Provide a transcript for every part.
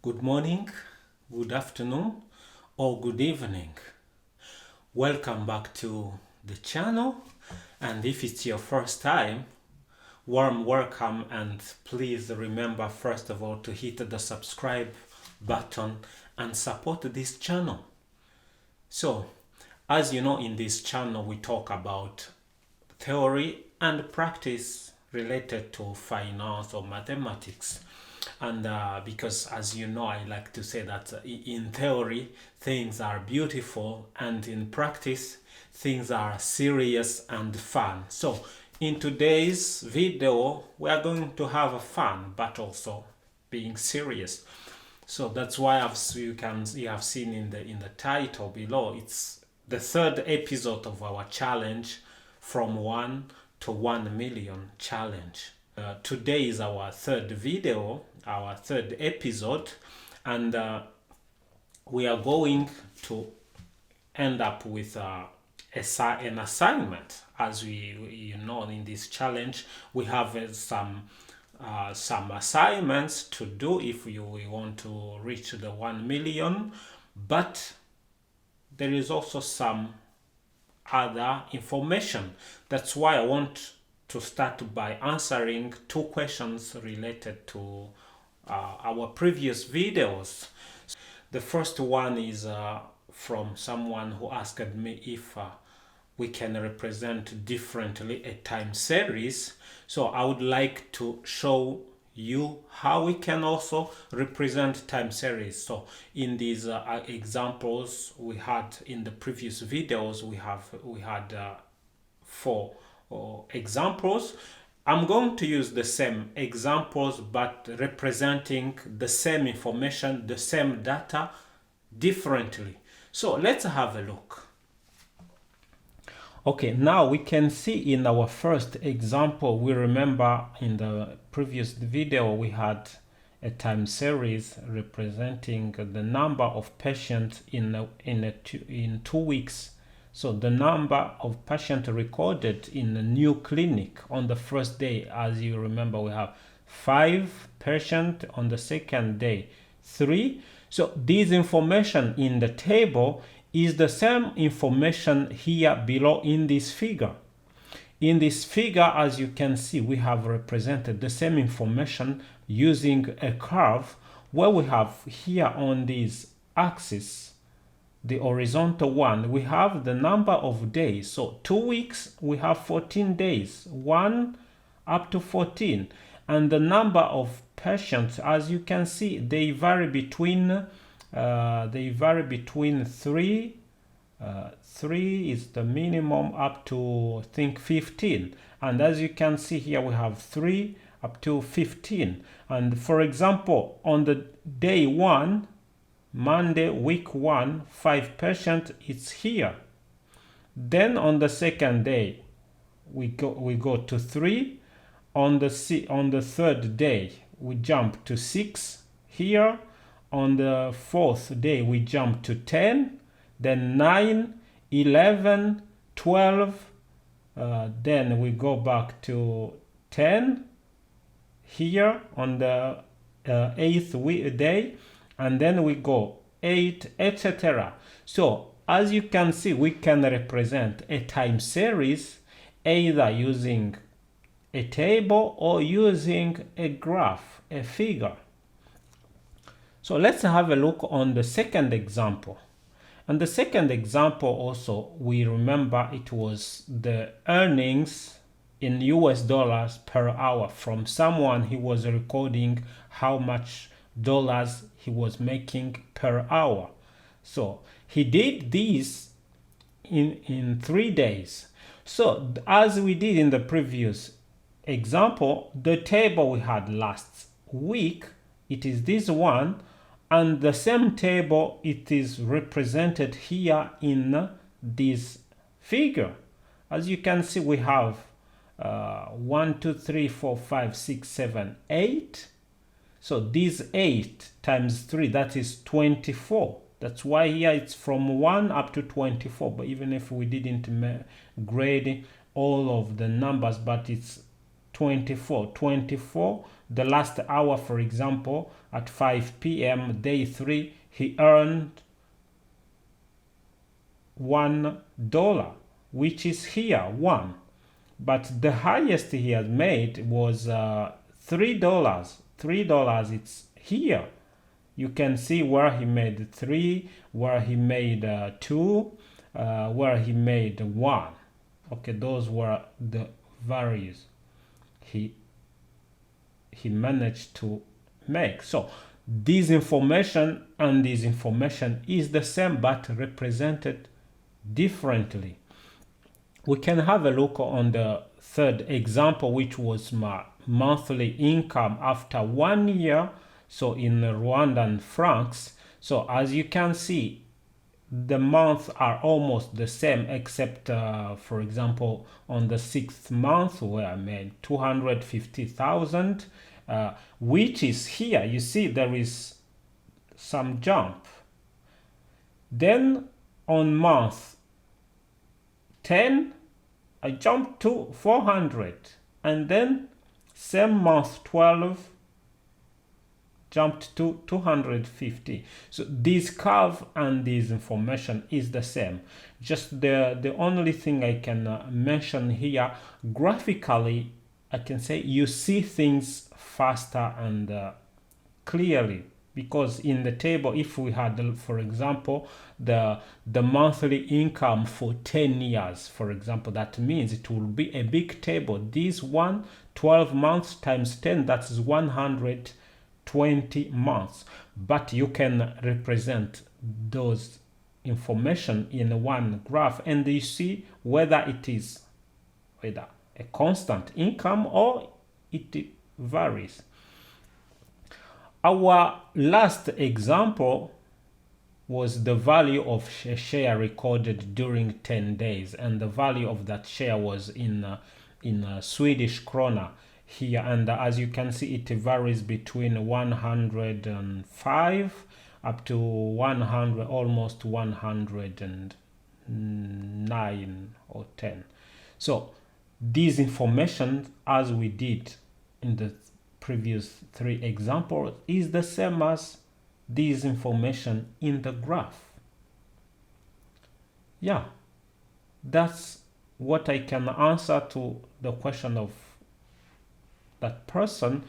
Good morning, good afternoon, or good evening. Welcome back to the channel, and if it's your first time, warm welcome, and please remember first of all to hit the subscribe button and support this channel. So, as you know, in this channel we talk about theory and practice related to finance or mathematics. And because, as you know, I like to say that in theory things are beautiful, and in practice things are serious and fun. So in today's video we are going to have fun but also being serious. So that's why you have seen in the title below, it's the third episode of our challenge from 1 to 1 million challenge. Today is our third video, our third episode, and we are going to end up with an assignment. As we know, in this challenge we have some assignments to do if we want to reach the 1 million, but there is also some other information. That's why I want to start by answering two questions related to our previous videos. The first one is from someone who asked me if we can represent differently a time series. So I would like to show you how we can also represent time series. So in these examples we had in the previous videos, we had 4 examples. I'm going to use the same examples but representing the same information, the same data differently. So let's have a look. Okay, now we can see in our first example, we remember in the previous video we had a time series representing the number of patients in 2 weeks. So the number of patients recorded in a new clinic on the first day, as you remember, we have 5 patients, on the second day 3. So this information in the table is the same information here below in this figure. In this figure, as you can see, we have represented the same information using a curve where we have here on this axis, the horizontal one, we have the number of days. So 2 weeks we have 14 days, 1 up to 14, and the number of patients, as you can see, they vary between 3 is the minimum, up to I think 15, and as you can see here we have 3 up to 15. And for example, on the day 1, Monday, week 1, 5 patients, it's here. Then on the second day we go to 3. On the third day we jump to 6 here. On the fourth day we jump to 10, then 9, 11, 12, then we go back to 10 here on the 8th day, and then we go 8, etc. So as you can see, we can represent a time series either using a table or using a graph, a figure. So let's have a look on the second example. And the second example also, we remember it was the earnings in US dollars per hour from someone. He was recording how much dollars he was making per hour. So he did this in 3 days. So as we did in the previous example, the table we had last week, it is this one, and the same table, it is represented here in this figure. As you can see, we have 1, 2, 3, 4, 5, 6, 7, 8. So this 8 times 3, that is 24. That's why here it's from 1 up to 24. But even if we didn't grade all of the numbers, but it's 24, the last hour, for example, at 5 p.m., day 3, he earned $1, which is here, 1. But the highest he has made was $3. $3, it's here. You can see where he made 3, where he made 2, where he made 1. Okay, those were the values he managed to make. So this information and this information is the same but represented differently. We can have a look on the third example, which was my monthly income after 1 year, so in Rwandan francs. So as you can see, the months are almost the same, except for example on the 6th month where I made 250,000, which is here. You see there is some jump. Then on month 10 I jumped to 400, and then same month 12 jumped to 250. So this curve and this information is the same. Just the only thing I can mention here, graphically, I can say you see things faster and clearly, because in the table, if we had, for example, the monthly income for 10 years, for example, that means it will be a big table. This one, 12 months times 10, that's 120 months. But you can represent those information in one graph, and you see whether it is a constant income or it varies. Our last example was the value of a share recorded during 10 days, and the value of that share was in Swedish krona here, and as you can see it varies between 105 up to 100, almost 109 or 10. So these information, as we did in the previous 3 examples, is the same as this information in the graph. Yeah, that's what I can answer to the question of that person.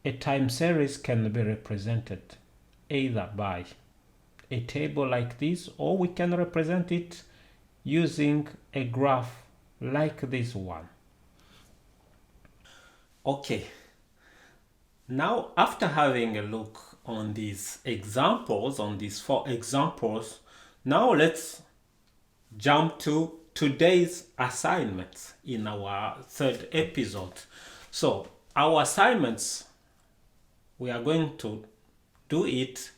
A time series can be represented either by a table like this, or we can represent it using a graph like this one. Okay. Now, after having a look on these examples, on these 4 examples, now let's jump to today's assignments in our 3rd episode. So our assignments, we are going to do it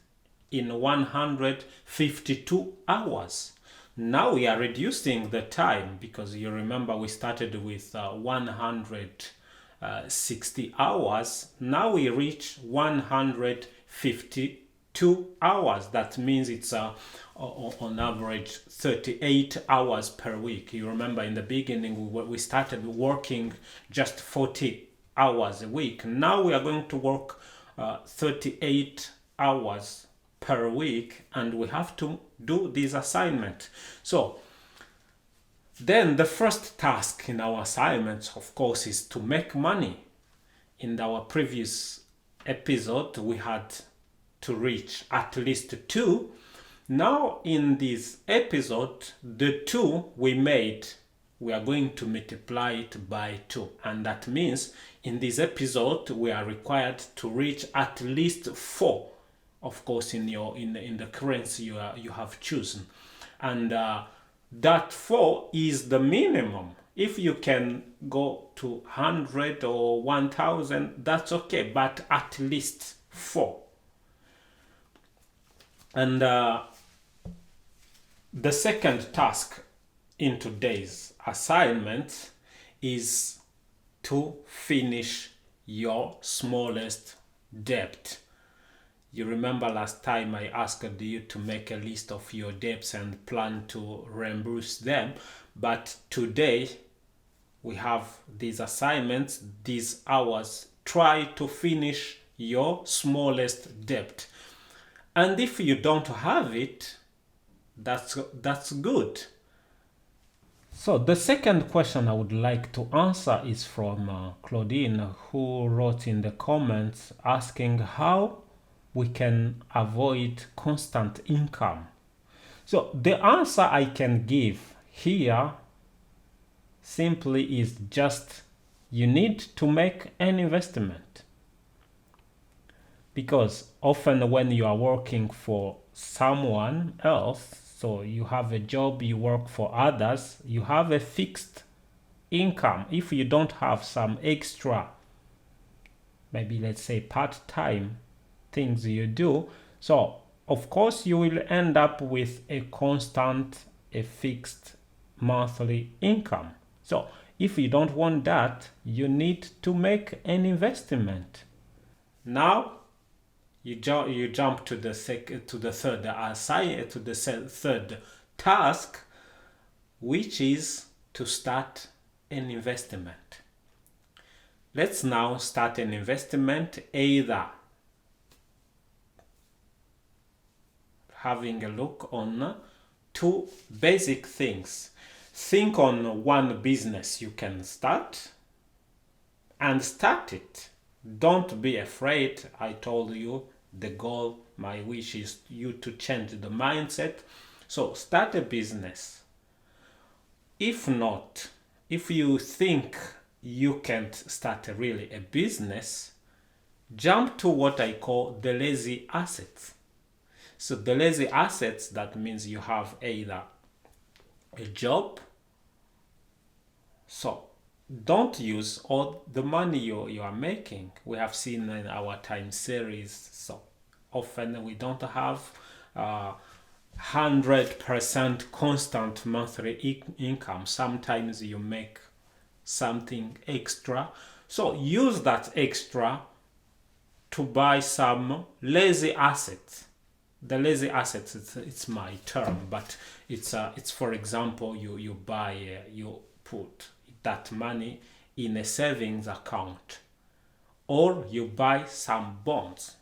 in 152 hours. Now we are reducing the time, because you remember we started with 160 hours. Now we reach 152 hours. That means it's on average 38 hours per week. You remember in the beginning we started working just 40 hours a week. Now we are going to work 38 hours per week, and we have to do this assignment. So then the first task in our assignments, of course, is to make money. In our previous episode, we had to reach at least 2. Now in this episode, the 2 we made, we are going to multiply it by 2. And that means in this episode, we are required to reach at least 4. Of course, in the currency you have chosen. And that 4 is the minimum. If you can go to 100 or 1000, that's okay, but at least 4. And the second task in today's assignment is to finish your smallest debt. You remember last time I asked you to make a list of your debts and plan to reimburse them. But today we have these assignments, these hours. Try to finish your smallest debt. And if you don't have it, that's good. So the second question I would like to answer is from Claudine, who wrote in the comments asking how we can avoid constant income. So the answer I can give here simply is just you need to make an investment. Because often when you are working for someone else, so you have a job, you work for others, you have a fixed income. If you don't have some extra, maybe let's say part-time things you do, so of course you will end up with a constant, a fixed monthly income. So if you don't want that, you need to make an investment. Now you jump to the third task, which is to start an investment. Let's now start an investment, either having a look on two basic things. Think on one business you can start and start it. Don't be afraid. I told you the goal, my wish is you to change the mindset. So start a business. If not, if you think you can't start really a business, jump to what I call the lazy assets. So the lazy assets, that means you have either a job. So don't use all the money you are making. We have seen in our time series, so often we don't have 100% constant monthly income. Sometimes you make something extra. So use that extra to buy some lazy assets. The lazy assets, it's my term, but it's for example, you buy, you put that money in a savings account, or you buy some bonds.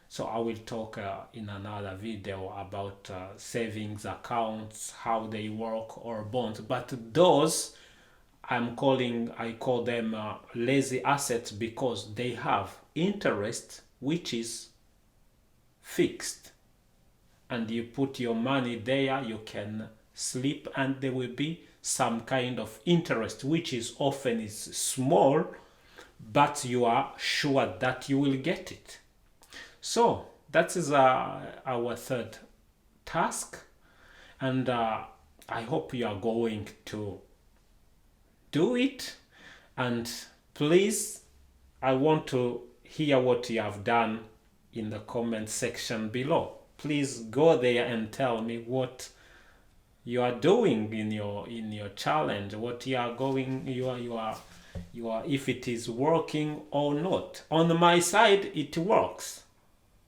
So I will talk in another video about savings accounts, how they work, or bonds. But those I call them lazy assets because they have interest which is fixed, and you put your money there, you can sleep, and there will be some kind of interest which is often is small, but you are sure that you will get it. So that is our third task, and I hope you are going to do it. And please, I want to hear what you have done in the comment section below. Please go there and tell me what you are doing in your challenge, what you are if it is working or not. On my side, it works.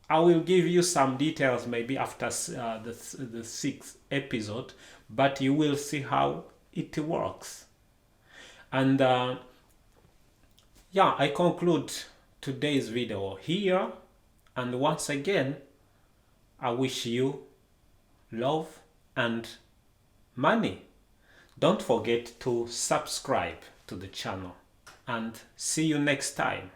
I will give you some details maybe after the sixth episode, but you will see how it works. And yeah, I conclude today's video here, and once again I wish you love and money. Don't forget to subscribe to the channel, and see you next time.